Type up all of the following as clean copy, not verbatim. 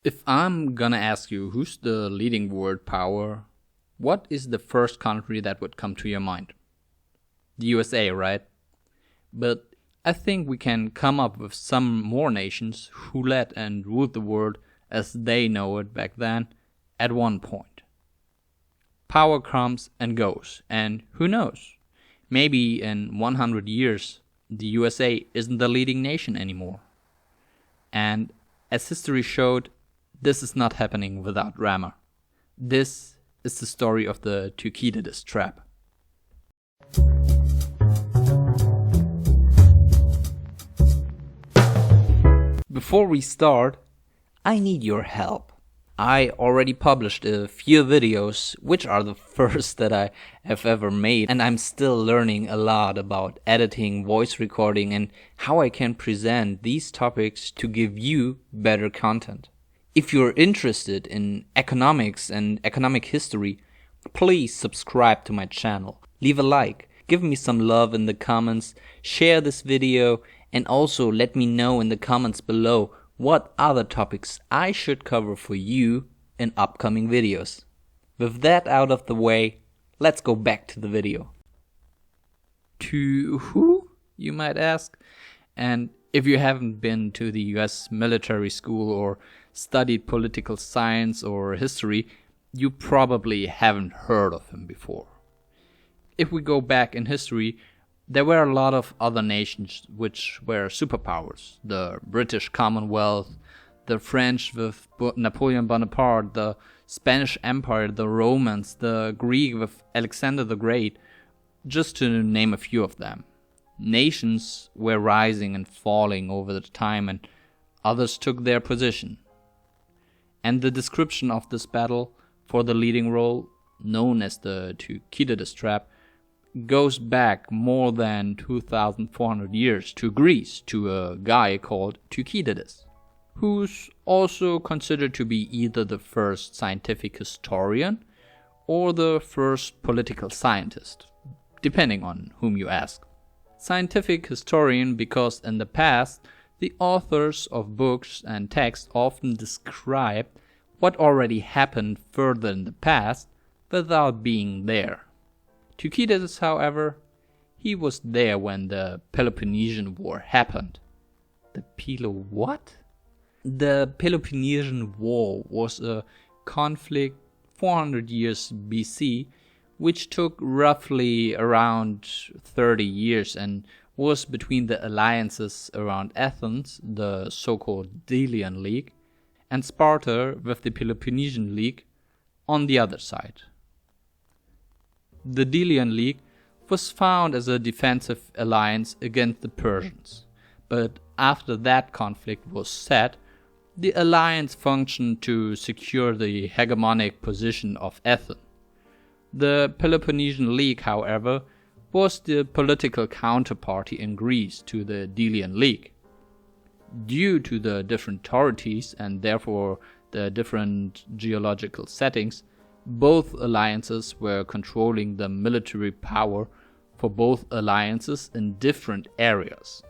If I'm gonna ask you who's the leading world power, what is the first country that would come to your mind? The USA, right? But I think we can come up with some more nations who led and ruled the world as they know it back then at one point. Power comes and goes, and who knows? Maybe in 100 years, the USA isn't the leading nation anymore. And as history showed, this is not happening without drama. This is the story of the Thycydides Trap. Before we start, I need your help. I already published a few videos, which are the first that I have ever made, and I'm still learning a lot about editing, voice recording, and how I can present these topics to give you better content. If you're interested in economics and economic history, please subscribe to my channel, leave a like, give me some love in the comments, share this video, and also let me know in the comments below what other topics I should cover for you in upcoming videos. With that out of the way, let's go back to the video. To who, you might ask? And if you haven't been to the US military school or studied political science or history, you probably haven't heard of him before. If we go back in history, there were a lot of other nations which were superpowers. The British Commonwealth, the French with Napoleon Bonaparte, the Spanish Empire, the Romans, the Greek with Alexander the Great, just to name a few of them. Nations were rising and falling over the time, and others took their position. And the description of this battle for the leading role, known as the Thycydides Trap, goes back more than 2,400 years to Greece, to a guy called Thycydides, who's also considered to be either the first scientific historian or the first political scientist, depending on whom you ask. Scientific historian because in the past, the authors of books and texts often describe what already happened further in the past without being there. Thycydides, however, he was there when the Peloponnesian War happened. The what? The Peloponnesian War was a conflict 400 years BC, which took roughly around 30 years and was between the alliances around Athens, the so-called Delian League, and Sparta with the Peloponnesian League on the other side. The Delian League was found as a defensive alliance against the Persians, but after that conflict was set, the alliance functioned to secure the hegemonic position of Athens. The Peloponnesian League, however, was the political counterparty in Greece to the Delian League. Due to the different authorities and therefore the different geological settings, both alliances were controlling the military power for both alliances in different areas.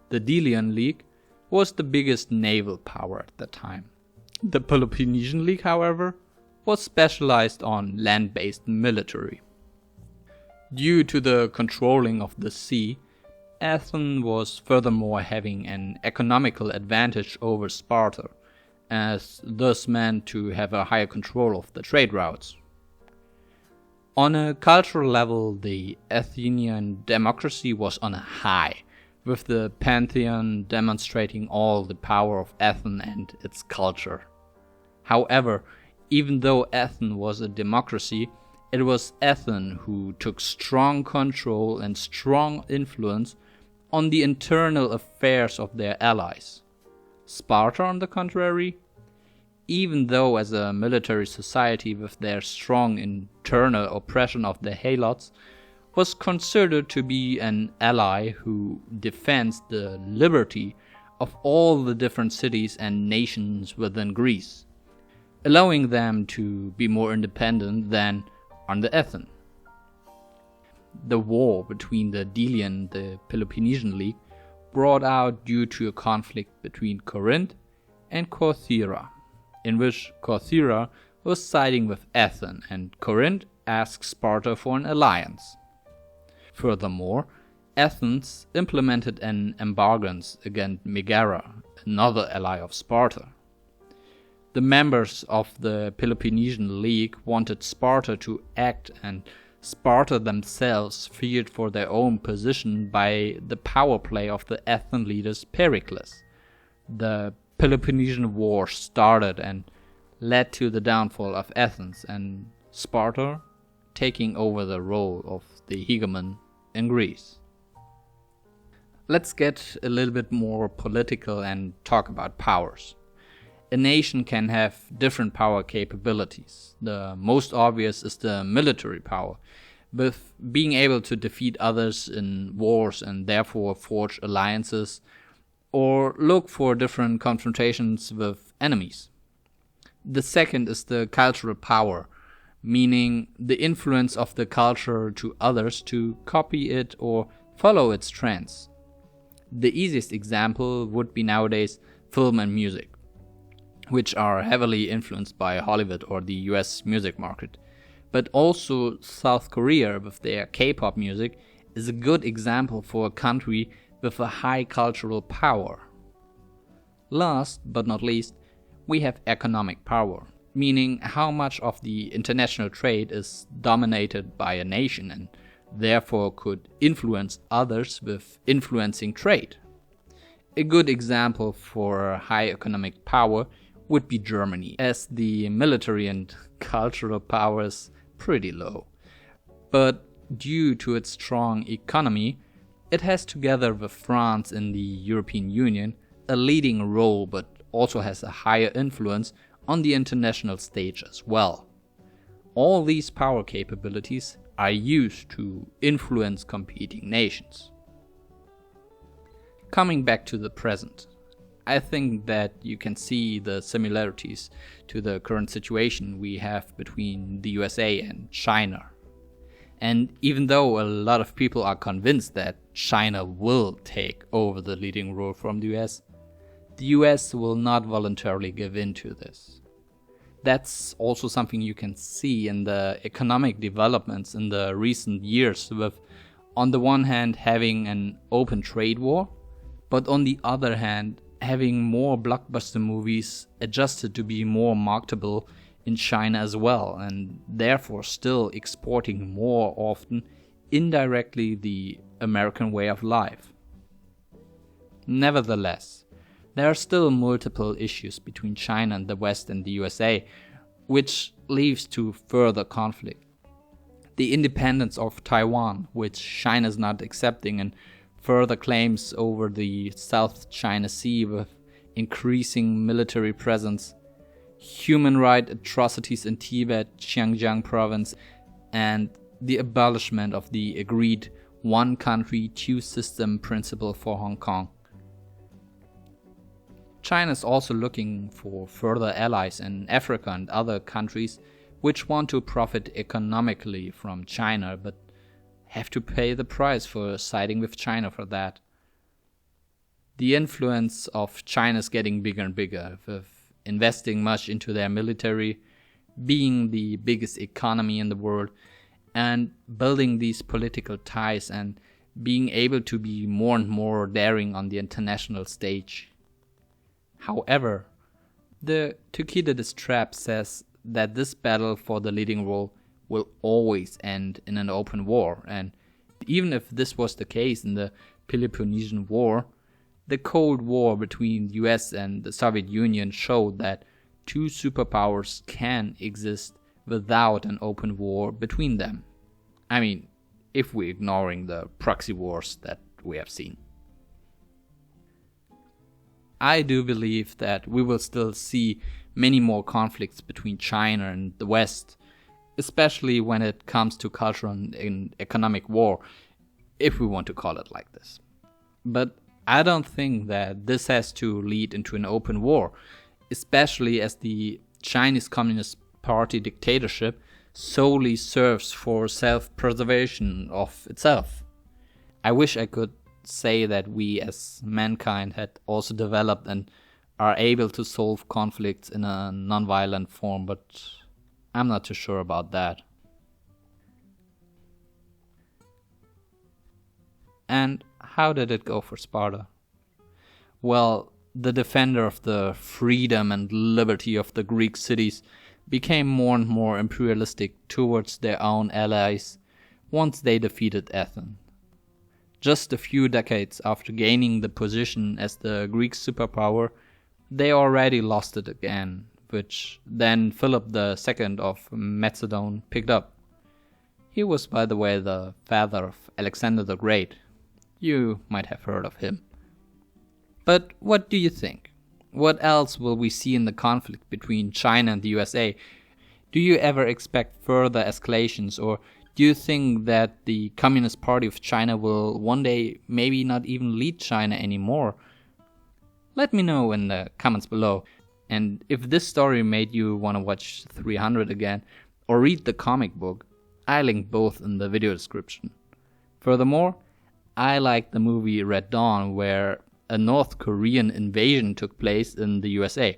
The Delian League was the biggest naval power at the time. The Peloponnesian League, however, was specialized on land-based military. Due to the controlling of the sea, Athens was furthermore having an economical advantage over Sparta, as thus meant to have a higher control of the trade routes. On a cultural level, the Athenian democracy was on a high, with the Pantheon demonstrating all the power of Athens and its culture. However, even though Athens was a democracy, it was Athens who took strong control and strong influence on the internal affairs of their allies. Sparta, on the contrary, even though as a military society with their strong internal oppression of the helots, was considered to be an ally who defends the liberty of all the different cities and nations within Greece, allowing them to be more independent than under Athens. The war between the Delian and the Peloponnesian League brought out due to a conflict between Corinth and Corcyra. in which Corcyra was siding with Athens and Corinth asked Sparta for an alliance. Furthermore, Athens implemented an embargo against Megara, another ally of Sparta. The members of the Peloponnesian League wanted Sparta to act, and Sparta themselves feared for their own position by the power play of the Athenian leaders Pericles. The Peloponnesian War started and led to the downfall of Athens and Sparta taking over the role of the hegemon in Greece. Let's get a little bit more political and talk about powers. A nation can have different power capabilities. The most obvious is the military power, with being able to defeat others in wars and therefore forge alliances or look for different confrontations with enemies. The second is the cultural power, meaning the influence of the culture to others to copy it or follow its trends. The easiest example would be nowadays film and music, which are heavily influenced by Hollywood or the US music market. But also South Korea with their K-pop music is a good example for a country with a high cultural power. Last but not least, we have economic power, meaning how much of the international trade is dominated by a nation and therefore could influence others with influencing trade. A good example for high economic power would be Germany, as the military and cultural power is pretty low. But due to its strong economy, it has, together with France in the European Union, a leading role, but also has a higher influence on the international stage as well. All these power capabilities are used to influence competing nations. Coming back to the present, I think that you can see the similarities to the current situation we have between the USA and China. And even though a lot of people are convinced that China will take over the leading role from the US will not voluntarily give in to this. That's also something you can see in the economic developments in the recent years, with, on the one hand, having an open trade war, but on the other hand, having more blockbuster movies adjusted to be more marketable in China as well, and therefore still exporting more often indirectly the American way of life. Nevertheless, there are still multiple issues between China and the West and the USA, which leads to further conflict. The independence of Taiwan, which China is not accepting, and further claims over the South China Sea with increasing military presence, human rights atrocities in Tibet, Xinjiang province, and the abolishment of the agreed one country, two system principle for Hong Kong. China is also looking for further allies in Africa and other countries which want to profit economically from China, but have to pay the price for siding with China for that. The influence of China is getting bigger and bigger, with investing much into their military, being the biggest economy in the world, and building these political ties and being able to be more and more daring on the international stage. However, the Thycydides Trap says that this battle for the leading role will always end in an open war, and even if this was the case in the Peloponnesian War, the Cold War between the US and the Soviet Union showed that two superpowers can exist without an open war between them. I mean, if we're ignoring the proxy wars that we have seen. I do believe that we will still see many more conflicts between China and the West, especially when it comes to cultural and economic war, if we want to call it like this. But I don't think that this has to lead into an open war, especially as the Chinese Communist Party dictatorship solely serves for self-preservation of itself. I wish I could say that we as mankind had also developed and are able to solve conflicts in a non-violent form, but I'm not too sure about that. And how did it go for Sparta? Well, the defender of the freedom and liberty of the Greek cities became more and more imperialistic towards their own allies once they defeated Athens. Just a few decades after gaining the position as the Greek superpower, they already lost it again, which then Philip II of Macedon picked up. He was, by the way, the father of Alexander the Great. You might have heard of him. But what do you think? What else will we see in the conflict between China and the USA? Do you ever expect further escalations, or do you think that the Communist Party of China will one day maybe not even lead China anymore? Let me know in the comments below. And if this story made you want to watch 300 again or read the comic book, I link both in the video description. Furthermore, I like the movie Red Dawn, where a North Korean invasion took place in the USA.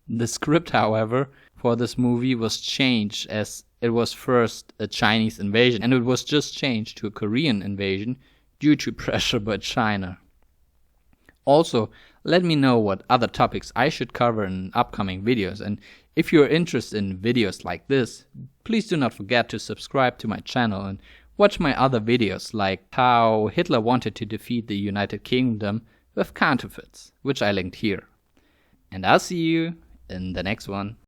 The script, however, for this movie was changed, as it was first a Chinese invasion, and it was just changed to a Korean invasion due to pressure by China. Also, let me know what other topics I should cover in upcoming videos, and if you're interested in videos like this, please do not forget to subscribe to my channel and watch my other videos, like how Hitler wanted to defeat the United Kingdom with counterfeits, which I linked here. And I'll see you in the next one.